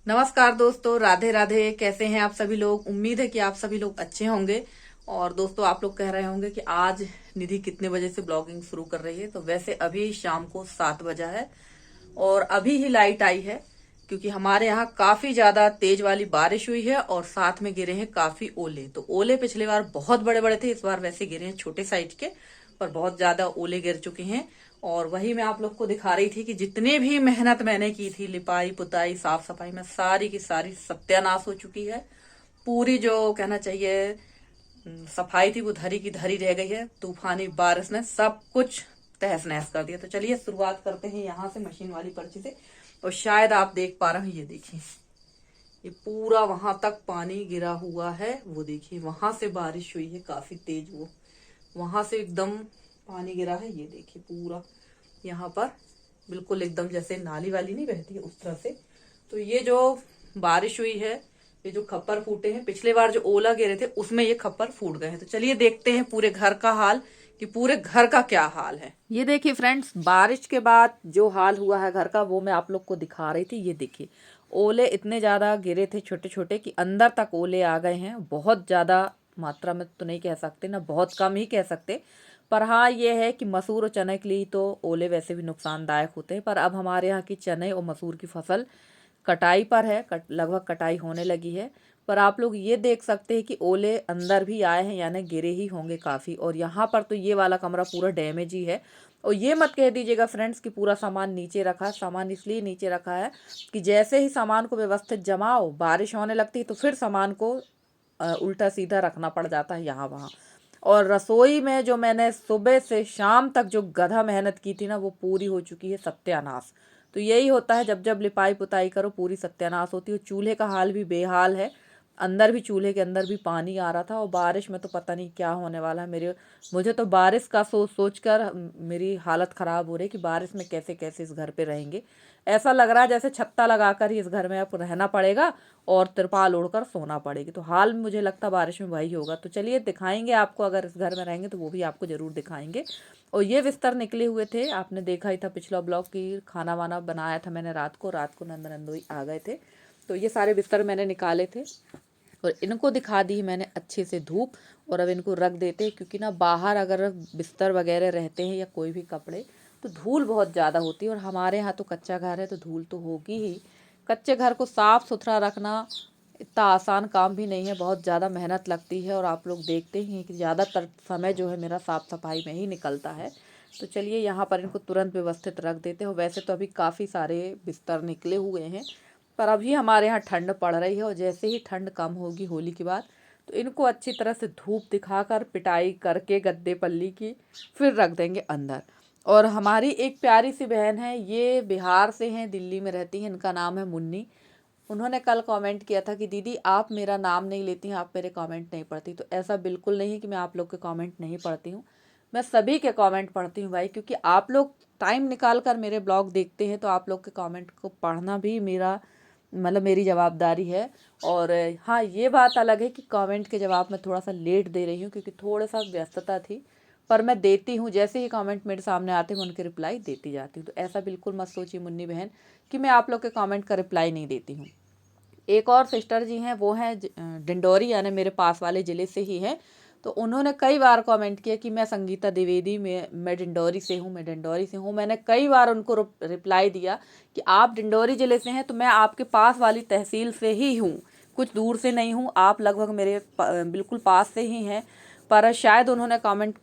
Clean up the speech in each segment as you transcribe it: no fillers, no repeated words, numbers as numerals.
नमस्कार दोस्तों, राधे राधे। कैसे हैं आप सभी लोग? उम्मीद है कि आप सभी लोग अच्छे होंगे। और दोस्तों, आप लोग कह रहे होंगे कि आज निधि कितने बजे से ब्लॉगिंग शुरू कर रही है। तो वैसे अभी शाम को 7 बजा है और अभी ही लाइट आई है, क्योंकि हमारे यहाँ काफी ज्यादा तेज वाली बारिश हुई है और साथ में गिरे हैं काफी ओले। तो ओले पिछले बार बहुत बड़े बड़े थे, इस बार वैसे गिरे हैं छोटे साइज के, पर बहुत ज्यादा ओले गिर चुके हैं। और वही मैं आप लोग को दिखा रही थी कि जितने भी मेहनत मैंने की थी लिपाई पुताई साफ सफाई में, सारी की सारी सत्यानाश हो चुकी है। पूरी जो कहना चाहिए सफाई थी वो धरी की धरी रह गई है। तूफानी बारिश ने सब कुछ तहस नहस कर दिया। तो चलिए शुरुआत करते हैं यहाँ से, मशीन वाली पर्ची से। और शायद आप देख पा रहे हैं, ये देखिए, ये पूरा वहां तक पानी गिरा हुआ है। वो देखिए, वहां से बारिश हुई है काफी तेज, वो वहां से एकदम पानी गिरा है। ये देखिए पूरा यहाँ पर बिल्कुल एकदम जैसे नाली वाली नहीं बहती है उस तरह से। तो ये जो बारिश हुई है, ये जो खप्पर फूटे हैं, पिछले बार जो ओला गिरे थे उसमें ये खप्पर फूट गए हैं। तो चलिए देखते हैं पूरे घर का हाल, कि पूरे घर का क्या हाल है। ये देखिए फ्रेंड्स, बारिश के बाद जो हाल हुआ है घर का, वो मैं आप लोग को दिखा रही थी। ये देखिए, ओले इतने ज्यादा गिरे थे छोटे छोटे कि अंदर तक ओले आ गए हैं। बहुत ज्यादा मात्रा में तो नहीं कह सकते ना, बहुत कम ही कह सकते। पर हाँ, ये है कि मसूर और चने के लिए तो ओले वैसे भी नुकसानदायक होते हैं। पर अब हमारे यहाँ की चने और मसूर की फसल कटाई पर है, लगभग कटाई होने लगी है। पर आप लोग ये देख सकते हैं कि ओले अंदर भी आए हैं, यानी गिरे ही होंगे काफ़ी। और यहाँ पर तो ये वाला कमरा पूरा डैमेज ही है। और ये मत कह दीजिएगा फ्रेंड्स कि पूरा सामान नीचे रखा है। सामान इसलिए नीचे रखा है कि जैसे ही सामान को व्यवस्थित जमाओ, बारिश होने लगती है तो फिर सामान को उल्टा सीधा रखना पड़ जाता है यहाँ वहाँ। और रसोई में जो मैंने सुबह से शाम तक जो गधा मेहनत की थी ना, वो पूरी हो चुकी है सत्यानाश। तो यही होता है, जब जब लिपाई पुताई करो पूरी सत्यानाश होती है। चूल्हे का हाल भी बेहाल है, अंदर भी, चूल्हे के अंदर भी पानी आ रहा था। और बारिश में तो पता नहीं क्या होने वाला है। मुझे तो बारिश का सोच सोच कर मेरी हालत ख़राब हो रही है कि बारिश में कैसे कैसे इस घर पे रहेंगे। ऐसा लग रहा है जैसे छत्ता लगाकर ही इस घर में अब रहना पड़ेगा और तिरपाल ओढ़कर सोना पड़ेगी। तो हाल मुझे लगता बारिश में वही होगा। तो चलिए दिखाएंगे आपको, अगर इस घर में रहेंगे तो वो भी आपको ज़रूर दिखाएंगे। और ये बिस्तर निकले हुए थे, आपने देखा ही था पिछला ब्लॉग की, खाना वाना बनाया था मैंने रात को नंद नंदोई आ गए थे। तो ये सारे बिस्तर मैंने निकाले थे और इनको दिखा दी मैंने अच्छे से धूप। और अब इनको रख देते हैं, क्योंकि ना बाहर अगर बिस्तर वगैरह रहते हैं या कोई भी कपड़े, तो धूल बहुत ज़्यादा होती है। और हमारे यहाँ तो कच्चा घर है तो धूल तो होगी ही। कच्चे घर को साफ़ सुथरा रखना इतना आसान काम भी नहीं है, बहुत ज़्यादा मेहनत लगती है। और आप लोग देखते ही हैं कि ज़्यादातर समय जो है मेरा साफ़ सफाई में ही निकलता है। तो चलिए यहाँ पर इनको तुरंत व्यवस्थित रख देते हैं। वैसे तो अभी काफ़ी सारे बिस्तर निकले हुए हैं, पर अभी हमारे यहाँ ठंड पड़ रही है। और जैसे ही ठंड कम होगी होली के बाद, तो इनको अच्छी तरह से धूप दिखाकर पिटाई करके गद्दे पल्ली की फिर रख देंगे अंदर। और हमारी एक प्यारी सी बहन है, ये बिहार से हैं, दिल्ली में रहती हैं, इनका नाम है मुन्नी। उन्होंने कल कमेंट किया था कि दीदी आप मेरा नाम नहीं लेती हैं, आप मेरे कमेंट नहीं पढ़ती। तो ऐसा बिल्कुल नहीं है कि मैं आप लोग के कमेंट नहीं पढ़ती हूँ, मैं सभी के कमेंट पढ़ती हूँ भाई। क्योंकि आप लोग टाइम निकाल कर मेरे ब्लॉग देखते हैं, तो आप लोग के कमेंट को पढ़ना भी मेरा मतलब मेरी जवाबदारी है। और हाँ, ये बात अलग है कि कमेंट के जवाब मैं थोड़ा सा लेट दे रही हूँ, क्योंकि थोड़ा सा व्यस्तता थी। पर मैं देती हूँ, जैसे ही कमेंट मेरे सामने आते हैं मैं उनके रिप्लाई देती जाती हूँ। तो ऐसा बिल्कुल मत सोचिए मुन्नी बहन कि मैं आप लोग के कमेंट का रिप्लाई नहीं देती हूँ। एक और सिस्टर जी हैं, वो हैं डिंडोरी, यानी मेरे पास वाले ज़िले से ही हैं। तो उन्होंने कई बार कमेंट किया कि मैं संगीता द्विवेदी, मैं डिंडोरी से हूँ, मैं डिंडोरी से हूँ। मैंने कई बार उनको रिप्लाई दिया कि आप डिंडोरी ज़िले से हैं तो मैं आपके पास वाली तहसील से ही हूँ, कुछ दूर से नहीं हूँ। आप लगभग मेरे बिल्कुल पास से ही हैं। पर शायद उन्होंने कमेंट,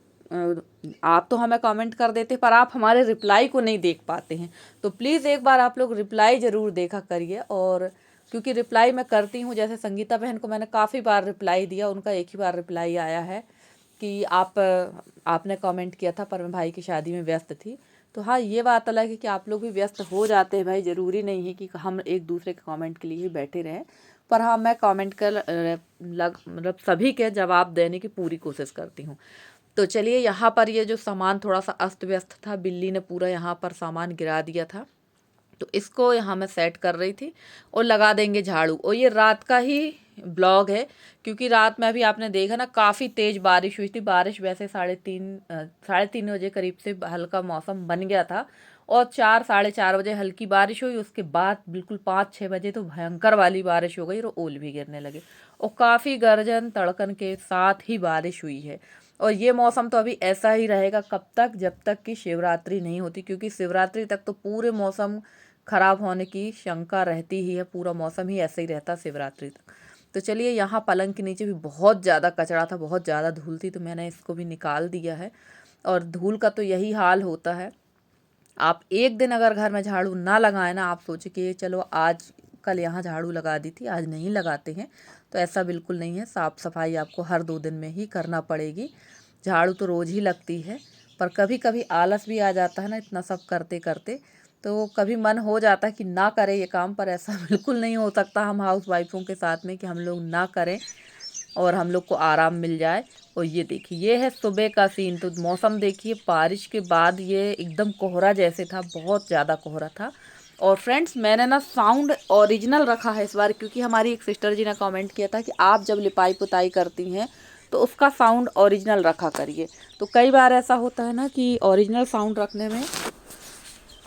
आप तो हमें कमेंट कर देते पर आप हमारे रिप्लाई को नहीं देख पाते हैं। तो प्लीज़ एक बार आप लोग रिप्लाई ज़रूर देखा करिए। और क्योंकि रिप्लाई मैं करती हूँ, जैसे संगीता बहन को मैंने काफ़ी बार रिप्लाई दिया, उनका एक ही बार रिप्लाई आया है कि आपने कमेंट किया था पर मैं भाई की शादी में व्यस्त थी। तो हाँ, ये बात अलग है कि आप लोग भी व्यस्त हो जाते हैं भाई, ज़रूरी नहीं है कि हम एक दूसरे के कमेंट के लिए ही बैठे रहें। पर हाँ, मैं कमेंट कर मतलब सभी के जवाब देने की पूरी कोशिश करती हूँ। तो चलिए, यहाँ पर ये जो सामान थोड़ा सा अस्त व्यस्त था, बिल्ली ने पूरा यहाँ पर सामान गिरा दिया था, तो इसको यहाँ मैं सेट कर रही थी और लगा देंगे झाड़ू। और ये रात का ही ब्लॉग है, क्योंकि रात में अभी आपने देखा ना काफ़ी तेज़ बारिश हुई थी। बारिश वैसे 3:30 बजे करीब से हल्का मौसम बन गया था और 4 साढ़े 4 बजे हल्की बारिश हुई, उसके बाद बिल्कुल 5 6 बजे तो भयंकर वाली बारिश हो गई और ओल भी गिरने लगे और काफ़ी गर्जन तड़कन के साथ ही बारिश हुई है। और ये मौसम तो अभी ऐसा ही रहेगा कब तक, जब तक कि शिवरात्रि नहीं होती, क्योंकि शिवरात्रि तक तो पूरे मौसम खराब होने की शंका रहती ही है। पूरा मौसम ही ऐसे ही रहता शिवरात्रि तक। तो चलिए, यहाँ पलंग के नीचे भी बहुत ज़्यादा कचरा था, बहुत ज़्यादा धूल थी, तो मैंने इसको भी निकाल दिया है। और धूल का तो यही हाल होता है। आप एक दिन अगर घर में झाड़ू ना लगाए ना, आप सोचे कि चलो आज कल यहाँ झाड़ू लगा दी थी, आज नहीं लगाते हैं, तो ऐसा बिल्कुल नहीं है। साफ़ सफाई आपको हर 2 दिन में ही करना पड़ेगी। झाड़ू तो रोज़ ही लगती है, पर कभी कभी आलस भी आ जाता है ना इतना सब करते करते, तो कभी मन हो जाता है कि ना करें ये काम, पर ऐसा बिल्कुल नहीं हो सकता हम हाउस वाइफों के साथ में कि हम लोग ना करें और हम लोग को आराम मिल जाए। और ये देखिए, ये है सुबह का सीन। तो मौसम देखिए, बारिश के बाद ये एकदम कोहरा जैसे था, बहुत ज़्यादा कोहरा था। और फ्रेंड्स, मैंने ना साउंड ओरिजिनल रखा है इस बार, क्योंकि हमारी एक सिस्टर जी ने कमेंट किया था कि आप जब लिपाई पुताई करती हैं तो उसका साउंड ओरिजिनल रखा करिए। तो कई बार ऐसा होता है ना कि ओरिजिनल साउंड रखने में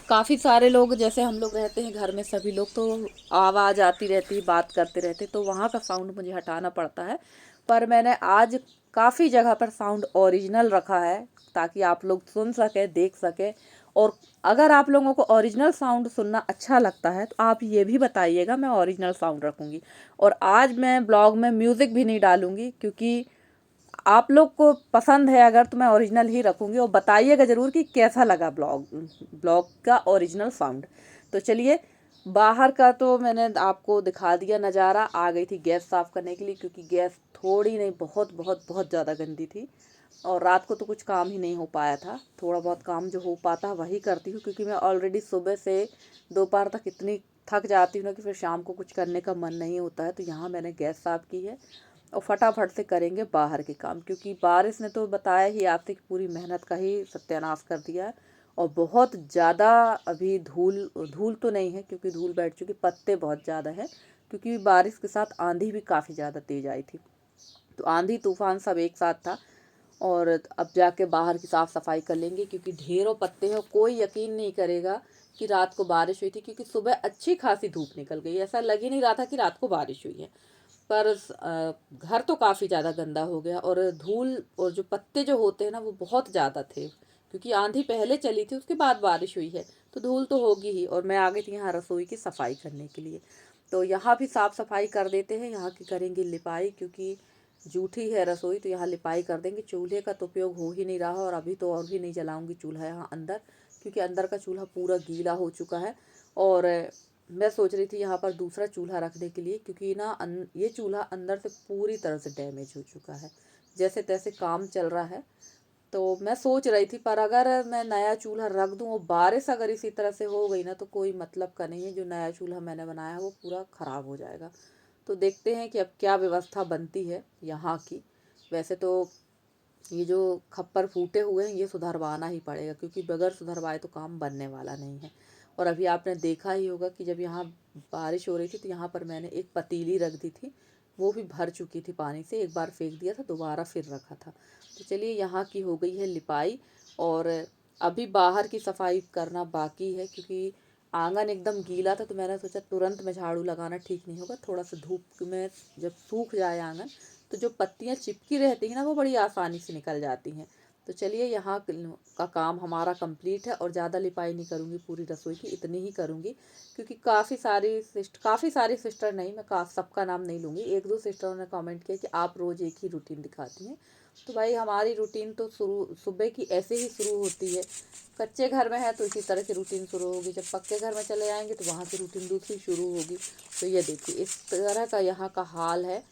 काफ़ी सारे लोग, जैसे हम लोग रहते हैं घर में सभी लोग, तो आवाज़ आती रहती है, बात करते रहते, तो वहाँ का साउंड मुझे हटाना पड़ता है। पर मैंने आज काफ़ी जगह पर साउंड ओरिजिनल रखा है, ताकि आप लोग सुन सकें, देख सकें। और अगर आप लोगों को ओरिजिनल साउंड सुनना अच्छा लगता है तो आप ये भी बताइएगा, मैं ओरिजिनल साउंड रखूँगी। और आज मैं ब्लॉग में म्यूज़िक भी नहीं डालूँगी, क्योंकि आप लोग को पसंद है अगर, तो मैं ओरिजिनल ही रखूँगी। और बताइएगा ज़रूर कि कैसा लगा ब्लॉग का ओरिजिनल साउंड। तो चलिए, बाहर का तो मैंने आपको दिखा दिया नज़ारा। आ गई थी गैस साफ़ करने के लिए, क्योंकि गैस थोड़ी नहीं, बहुत बहुत बहुत ज़्यादा गंदी थी। और रात को तो कुछ काम ही नहीं हो पाया था। थोड़ा बहुत काम जो हो पाता है वही करती हूँ, क्योंकि मैं ऑलरेडी सुबह से दोपहर तक इतनी थक जाती हूँ ना कि फिर शाम को कुछ करने का मन नहीं होता है। तो यहाँ मैंने गैस साफ़ की है और फटाफट से करेंगे बाहर के काम, क्योंकि बारिश ने तो बताया ही आपसे कि पूरी मेहनत का ही सत्यानाश कर दिया है। और बहुत ज़्यादा अभी धूल धूल तो नहीं है, क्योंकि धूल बैठ चुकी, पत्ते बहुत ज़्यादा है, क्योंकि बारिश के साथ आंधी भी काफ़ी ज़्यादा तेज़ आई थी। तो आंधी तूफान सब एक साथ था। और अब जाके बाहर की साफ़ सफाई कर लेंगे, क्योंकि ढेरों पत्ते हैं। कोई यकीन नहीं करेगा कि रात को बारिश हुई थी, क्योंकि सुबह अच्छी खासी धूप निकल गई, ऐसा लग ही नहीं रहा था कि रात को बारिश हुई है। पर घर तो काफ़ी ज़्यादा गंदा हो गया, और धूल और जो पत्ते जो होते हैं ना, वो बहुत ज़्यादा थे, क्योंकि आंधी पहले चली थी, उसके बाद बारिश हुई है, तो धूल तो होगी ही। और मैं आ गई थी यहाँ रसोई की सफाई करने के लिए। तो यहाँ भी साफ़ सफाई कर देते हैं, यहाँ की करेंगे लिपाई, क्योंकि जूठी है रसोई, तो यहाँ लिपाई कर देंगे। चूल्हे का तो उपयोग हो ही नहीं रहा, और अभी तो और भी नहीं जलाऊंगी चूल्हा यहाँ अंदर, क्योंकि अंदर का चूल्हा पूरा गीला हो चुका है। और मैं सोच रही थी यहाँ पर दूसरा चूल्हा रखने के लिए, क्योंकि ना ये चूल्हा अंदर से पूरी तरह से डैमेज हो चुका है, जैसे तैसे काम चल रहा है। तो मैं सोच रही थी, पर अगर मैं नया चूल्हा रख दूँ और बारिश अगर इसी तरह से हो गई ना, तो कोई मतलब का नहीं है। जो नया चूल्हा मैंने बनाया है वो पूरा ख़राब हो जाएगा। तो देखते हैं कि अब क्या व्यवस्था बनती है यहाँ की। वैसे तो ये जो खप्पर फूटे हुए हैं ये सुधरवाना ही पड़ेगा, क्योंकि बगैर सुधरवाए तो काम बनने वाला नहीं है। और अभी आपने देखा ही होगा कि जब यहाँ बारिश हो रही थी, तो यहाँ पर मैंने एक पतीली रख दी थी, वो भी भर चुकी थी पानी से। एक बार फेंक दिया था, दोबारा फिर रखा था। तो चलिए, यहाँ की हो गई है लिपाई, और अभी बाहर की सफाई करना बाकी है, क्योंकि आंगन एकदम गीला था। तो मैंने सोचा तुरंत में झाड़ू लगाना ठीक नहीं होगा, थोड़ा सा धूप में जब सूख जाए आंगन, तो जो पत्तियां चिपकी रहती हैं ना, वो बड़ी आसानी से निकल जाती हैं। तो चलिए, यहाँ का काम हमारा कंप्लीट है, और ज़्यादा लिपाई नहीं करूँगी पूरी रसोई की, इतनी ही करूँगी, क्योंकि काफ़ी सारी सिस्टर नहीं, मैं सबका नाम नहीं लूँगी। एक दो सिस्टरों ने कमेंट किया कि आप रोज़ एक ही रूटीन दिखाती हैं। तो भाई, हमारी रूटीन तो सुबह की ऐसे ही शुरू होती है। कच्चे घर में है तो इसी तरह की रूटीन शुरू होगी, जब पक्के घर में चले आएंगे तो वहाँ की रूटीन दूसरी शुरू होगी। तो ये देखिए, इस तरह का यहाँ का हाल है।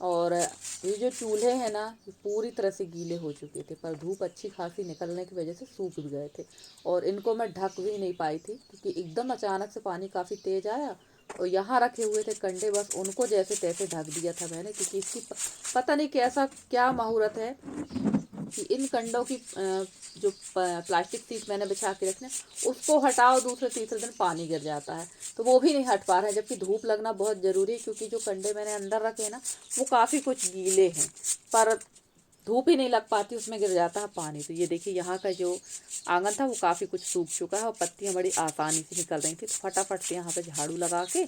और ये जो चूल्हे हैं ना, ये पूरी तरह से गीले हो चुके थे, पर धूप अच्छी खासी निकलने की वजह से सूख भी गए थे। और इनको मैं ढक भी नहीं पाई थी, क्योंकि एकदम अचानक से पानी काफ़ी तेज़ आया, और यहाँ रखे हुए थे कंडे, बस उनको जैसे तैसे ढक दिया था मैंने, क्योंकि इसकी पता नहीं कैसा क्या मुहूर्त है कि इन कंडों की जो प्लास्टिक शीट मैंने बिछा के रखने, उसको हटाओ, दूसरे तीसरे दिन पानी गिर जाता है, तो वो भी नहीं हट पा रहा है। जबकि धूप लगना बहुत ज़रूरी है, क्योंकि जो कंडे मैंने अंदर रखे हैं ना, वो काफ़ी कुछ गीले हैं। पर धूप ही नहीं लग पाती, उसमें गिर जाता है पानी। तो ये देखिए यहाँ का जो आंगन था वो काफ़ी कुछ सूख चुका है और पत्तियाँ बड़ी आसानी से निकल रही थी। तो फटाफट से यहाँ पे झाड़ू लगा के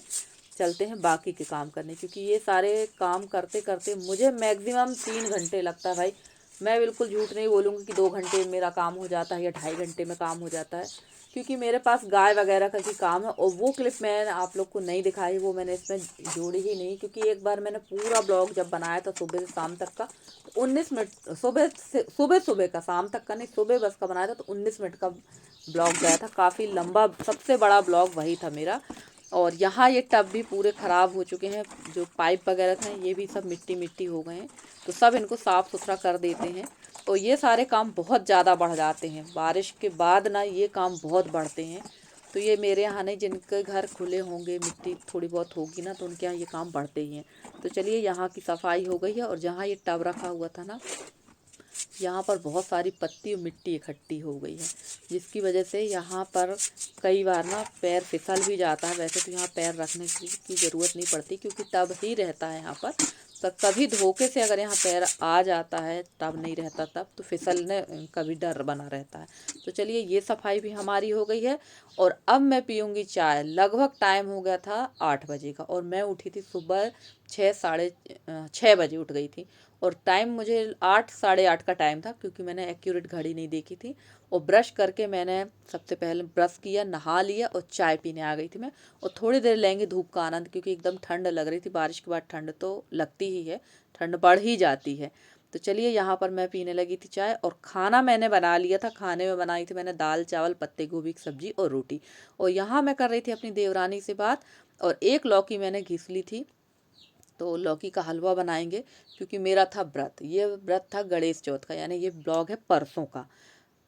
चलते हैं बाकी के काम करने, क्योंकि ये सारे काम करते करते मुझे मैक्सिमम 3 घंटे लगता है भाई। मैं बिल्कुल झूठ नहीं बोलूँगी कि 2 घंटे में मेरा काम हो जाता है या 2.5 घंटे में काम हो जाता है, क्योंकि मेरे पास गाय वगैरह का भी काम है। और वो क्लिप मैंने आप लोग को नहीं दिखाई, वो मैंने इसमें जोड़ी ही नहीं, क्योंकि एक बार मैंने पूरा ब्लॉग जब बनाया था सुबह से शाम तक का, तो 19 मिनट सुबह का, शाम तक का नहीं, सुबह बस का बनाया था, तो 19 मिनट का ब्लॉग गया था। काफ़ी लंबा, सबसे बड़ा ब्लॉग वही था मेरा। और यहाँ ये टब भी पूरे ख़राब हो चुके हैं, जो पाइप वगैरह थे ये भी सब मिट्टी मिट्टी हो गए हैं, तो सब इनको साफ़ सुथरा कर देते हैं। तो ये सारे काम बहुत ज़्यादा बढ़ जाते हैं बारिश के बाद ना, ये काम बहुत बढ़ते हैं। तो ये मेरे यहाँ नहीं, जिनके घर खुले होंगे, मिट्टी थोड़ी बहुत होगी ना, तो उनके यहाँ ये काम बढ़ते ही हैं। तो चलिए यहाँ की सफाई हो गई है। और जहाँ ये टब रखा हुआ था ना, यहाँ पर बहुत सारी पत्ती और मिट्टी इकट्ठी हो गई है, जिसकी वजह से यहाँ पर कई बार ना पैर फिसल भी जाता है। वैसे तो यहाँ पैर रखने की ज़रूरत नहीं पड़ती, क्योंकि टब ही रहता है यहाँ पर। तो कभी धोखे से अगर यहाँ पैर आ जाता है, टब नहीं रहता तब, तो फिसलने का भी डर बना रहता है। तो चलिए ये सफाई भी हमारी हो गई है। और अब मैं पीऊँगी चाय। लगभग टाइम हो गया था 8 बजे का, और मैं उठी थी सुबह 6 बजे उठ गई थी। और टाइम मुझे 8 साढ़े 8 का टाइम था, क्योंकि मैंने एक्यूरेट घड़ी नहीं देखी थी। और ब्रश करके मैंने सबसे पहले ब्रश किया, नहा लिया और चाय पीने आ गई थी मैं। और थोड़ी देर लेंगे धूप का आनंद, क्योंकि एकदम ठंड लग रही थी। बारिश के बाद ठंड तो लगती ही है, ठंड बढ़ ही जाती है। तो चलिए यहाँ पर मैं पीने लगी थी चाय। और खाना मैंने बना लिया था। खाने में बनाई थी मैंने दाल चावल, पत्ते गोभी की सब्जी और रोटी। और यहाँ मैं कर रही थी अपनी देवरानी से बात, और एक लौकी मैंने घिस ली थी, तो लौकी का हलवा बनाएंगे। क्योंकि मेरा था व्रत, ये व्रत था गणेश चौथ का, यानी ये ब्लॉग है परसों का।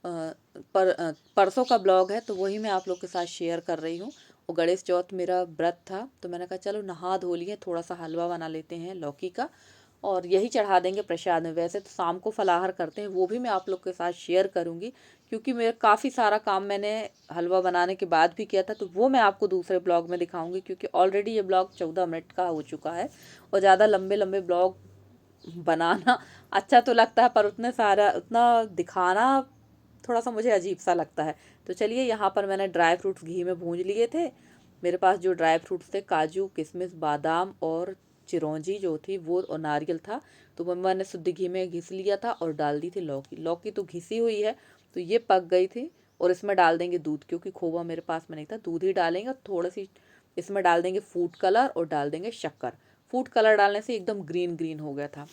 परसों का ब्लॉग है, तो वही मैं आप लोग के साथ शेयर कर रही हूँ। और गणेश चौथ मेरा व्रत था, तो मैंने कहा चलो नहा धो लिए, थोड़ा सा हलवा बना लेते हैं लौकी का, और यही चढ़ा देंगे प्रसाद में। वैसे तो शाम को फलाहार करते हैं, वो भी मैं आप लोग के साथ शेयर करूँगी, क्योंकि मेरा काफ़ी सारा काम मैंने हलवा बनाने के बाद भी किया था, तो वो मैं आपको दूसरे ब्लॉग में दिखाऊंगी। क्योंकि ऑलरेडी ये ब्लॉग 14 मिनट का हो चुका है, और ज़्यादा लंबे लंबे ब्लॉग बनाना अच्छा तो लगता है, पर उतना दिखाना थोड़ा सा मुझे अजीब सा लगता है। तो चलिए यहाँ पर मैंने ड्राई फ्रूट्स घी में भूंज लिए थे। मेरे पास जो ड्राई फ्रूट्स थे, काजू किशमिश बादाम और चिरौंजी जो थी वो, और नारियल था, तो वो मैंने शुद्ध घी में घिस लिया था और डाल दी थी लौकी। लौकी तो घिसी हुई है, तो ये पक गई थी। और इसमें डाल देंगे दूध, क्योंकि खोवा मेरे पास में नहीं था। दूध ही डालेंगे, थोड़ी सी इसमें डाल देंगे फूड कलर और डाल देंगे शक्कर। फूड कलर डालने से एकदम ग्रीन ग्रीन हो गया था।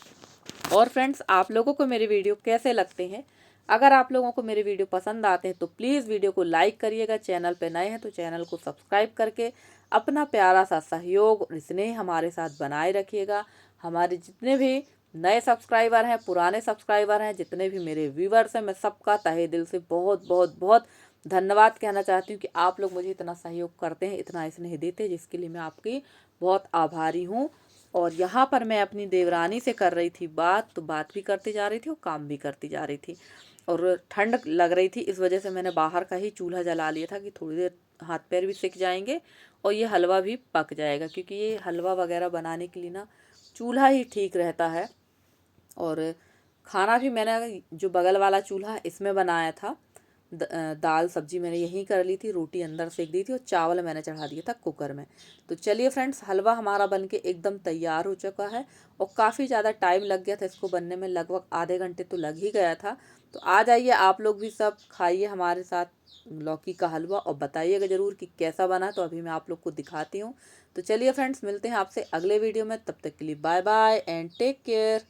और फ्रेंड्स, आप लोगों को मेरे वीडियो कैसे लगते हैं? अगर आप लोगों को मेरे वीडियो पसंद आते हैं तो प्लीज़ वीडियो को लाइक करिएगा। चैनल पे नए हैं तो चैनल को सब्सक्राइब करके अपना प्यारा सा सहयोग और स्नेह हमारे साथ बनाए रखिएगा। हमारे जितने भी नए सब्सक्राइबर हैं, पुराने सब्सक्राइबर हैं, जितने भी मेरे व्यूवर्स हैं, मैं सबका तहे दिल से बहुत बहुत बहुत धन्यवाद कहना चाहती हूँ कि आप लोग मुझे इतना सहयोग करते हैं, इतना स्नेह देते हैं, जिसके लिए मैं आपकी बहुत आभारी हूँ। और यहाँ पर मैं अपनी देवरानी से कर रही थी बात, तो बात भी करती जा रही थी और काम भी करती जा रही थी। और ठंड लग रही थी, इस वजह से मैंने बाहर का ही चूल्हा जला लिया था, कि थोड़ी देर हाथ पैर भी सिक जाएंगे और ये हलवा भी पक जाएगा। क्योंकि ये हलवा वगैरह बनाने के लिए ना चूल्हा ही ठीक रहता है। और खाना भी मैंने जो बगल वाला चूल्हा इसमें बनाया था। दाल सब्जी मैंने यहीं कर ली थी, रोटी अंदर सेक दी थी, और चावल मैंने चढ़ा दिया था कुकर में। तो चलिए फ्रेंड्स, हलवा हमारा बनके एकदम तैयार हो चुका है। और काफ़ी ज़्यादा टाइम लग गया था इसको बनने में, लगभग आधे घंटे तो लग ही गया था। तो आ जाइए आप लोग भी सब खाइए हमारे साथ लौकी का हलवा, और बताइएगा ज़रूर कि कैसा बना। तो अभी मैं आप लोग को दिखाती हूँ। तो चलिए फ्रेंड्स, मिलते हैं आपसे अगले वीडियो में। तब तक के लिए bye bye and take care.